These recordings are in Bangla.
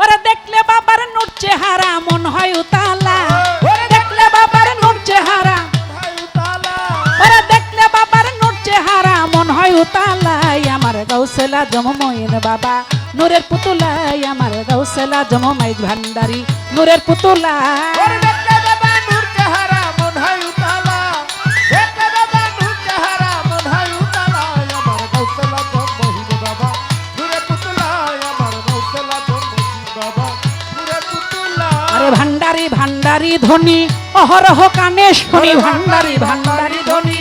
ওরে দেখলে বাবার নূর চেহারা মন হয় উতালা, ওরে দেখলে বাবার নূর চেহারা, ওরে দেখলে বাবার নূর চেহারা মন হয় উতালা। আমার গাউসুল আজম মঈন বাবা নূরের পুতুলা, আমার গাউসুল আজম মাইজ ভান্ডারি নূরের পুতুলা। আরে ভান্ডারি ভান্ডারি ধ্বনি অহরহ কানে শুনি, ভান্ডারি ভান্ডারি ধ্বনি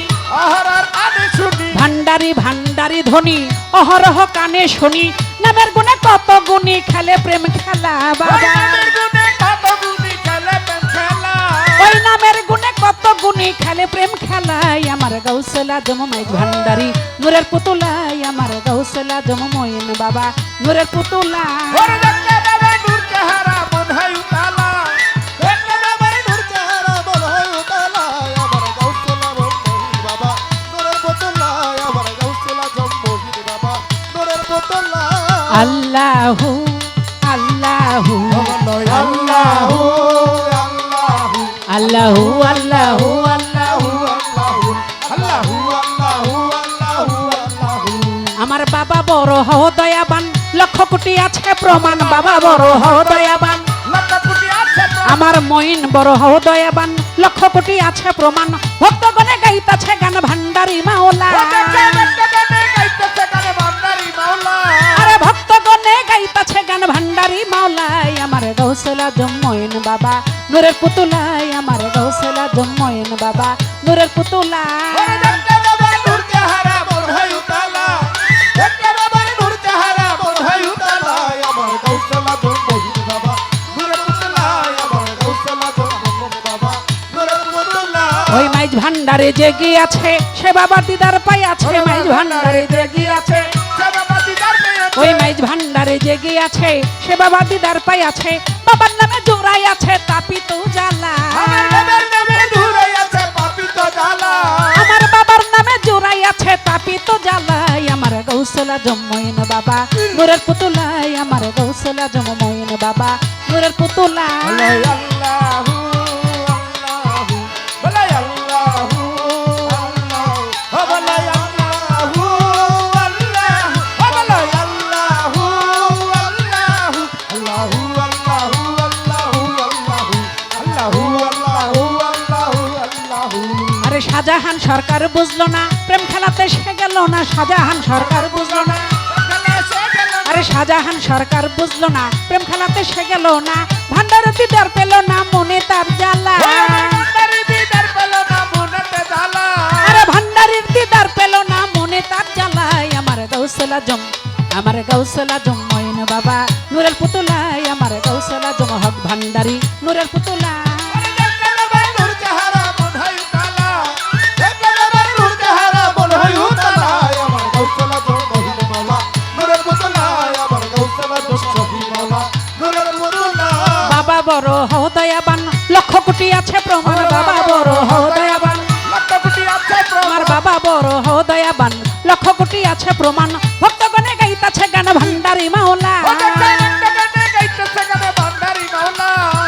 ভান্ডারি ভান্ডারি ধ্বনি অহরহ কানে শুনি। নামের গুণে কত গুণী খেলে প্রেম খেলা বাবা, ওই নামের গুণে কত গুণী খেলে প্রেম খেলাই। আমার গাউসুল আজম মাইজ ভান্ডারি নূরের পুতুলা, আমার গাউসুল আজম মঈন বাবা নূরের পুতুলা। আল্লাহু আল্লাহু আল্লাহু আল্লাহু আল্লাহু আমার বাবা বড় হও দয়াবান, লক্ষ কোটি আছে প্রমাণ। বাবা বড় হও দয়াবান, আমার মঈন বড় হও দয়াবান, লক্ষ কোটি আছে প্রমাণ। ভক্তগণে গাইতাছে গান ভান্ডারি মাওলা, আরে ভক্তগণে গাইতাছে গান ভান্ডারি মাওলাই। আমার গাউসুল আজম মঈন বাবা নূরের পুতুলা, আমার গাউসুল আজম মঈন বাবা নূরের পুতুলা। ওই মাইজ ভান্ডারে জেগে আছে সে বাবার দিদার পাই আছে, মাইজ ভান্ডারে জেগে আছে, ওই মাইজ ভান্ডারে জেগে আছে সে বাবার দিদার পাই আছে। বাবার নামে জোড়াই আছে তাপিত জ্বালা, আমার বাবার নামে জোড়াই আছে তাপিত জ্বালাই। আমার গাউসুল আজম মঈন বাবা নূরের পুতুলা, আমার গাউসুল আজম মঈন বাবা নূরের পুতুলা। শাহজাহান সরকার বুঝলো না প্রেম খেলাতে সে গেল না, শাহজাহান সরকার বুঝলো না, আরে শাহজাহান সরকার বুঝলো না প্রেম খেলাতে সে গেল না। ভান্ডার দিদার পেল না মনে তার জ্বালা, আরে ভান্ডারির দিদার পেল না মনে তার জ্বালাই। আমার গাউসুল আজম, আমার গাউসুল আজম মঈন বাবা নূরের পুতুলা, আমার গাউসুল আজম হক ভান্ডারি নূরের পুতুলা। বাবা বড় হও দয়াবান, লক্ষ কোটি আছে প্রমাণ। বাবা বড় হও দয়াবান, আমার বাবা বড় হও দয়াবান, লক্ষ কোটি আছে প্রমাণ। ভক্তগণে গাইতাছে গান ভান্ডারি মাওলা,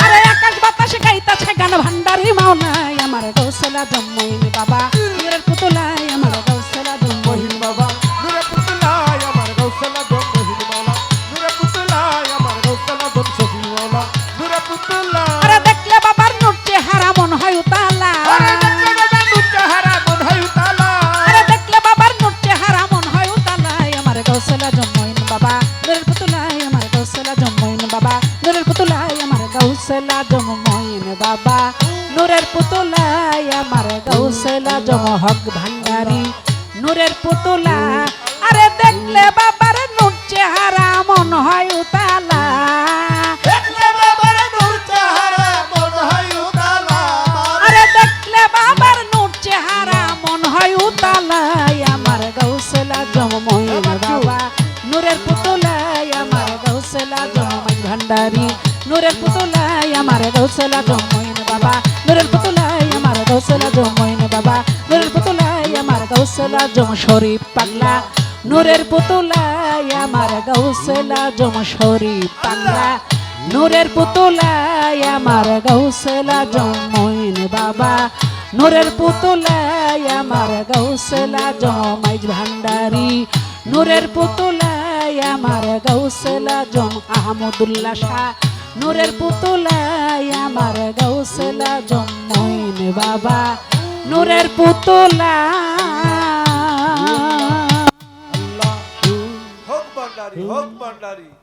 আরে আকাশ বাতাসে গাইতাছে গান ভান্ডারি মাওলা। আমার গাউসুল আজম মঈন বাবা নূরের পুতুলা, আমার গাউসুল আজম মঈন বাবা নূরের পুতুলা, আমার গাউসুল আজম মঈন মাওলা নূরের পুতুলা, আমার গাউসুল আজম শফি মাওলা নূরের পুতুলা। আরে দেখলে বাবার নূর চেহারা মন হয় উতালা, আরে দেখলে বাবার নূর চেহারা মন হয় উতালা, আরে দেখলে বাবার নূর চেহারা মন হয় উতালা। আমার গাউসুল আজম মঈন বাবা নূরের পুতুলা, আমার গাউসুল আজম মঈন বাবা নূরের পুতুলা, আমার গাউসুল আজম মঈন বাবা নূরের পুতুলা, আমার গাউসুল আজম হক ভান্ডারি নূরের পুতুলা। আরে দেখলে বাবার নূর চেহারা মন হয় উতালা, দেখলে বাবার নূর চেহারা মন হয় উতালা, আরে দেখলে বাবার নূর চেহারা মন হয় উতালা। আমার গাউসুল আজম মঈন বাবা নূরের পুতুলা, আমার গাউসুল আজম মঈন ভান্ডারি নূরের পুতুলা, আমার গাউসুল আজম মঈন বাবা নূরের পুতুলা, আমার গাউসুল আজম মঈন বাবা নূরের পুতুলা, আমার গাউসুল আজম শরীফ পাগলা নূরের পুতুলা, আমার গাউসুল আজম শরীফ পাগলা। নূরের পুতুলায় আমার গৌসেল আজম মঈন বাবা নূরের পুতুলায় আমার গৌসেল আজম মাইজ ভান্ডারি নূরের পুতুলায় আমার গৌসেল আজম আহমদুল্লাহ শাহ নূরের পুতুলায় আমার গৌসেল আজম মঈন বাবা নূরের পুতুলা হোক ভান্ডারি হোক ভান্ডারি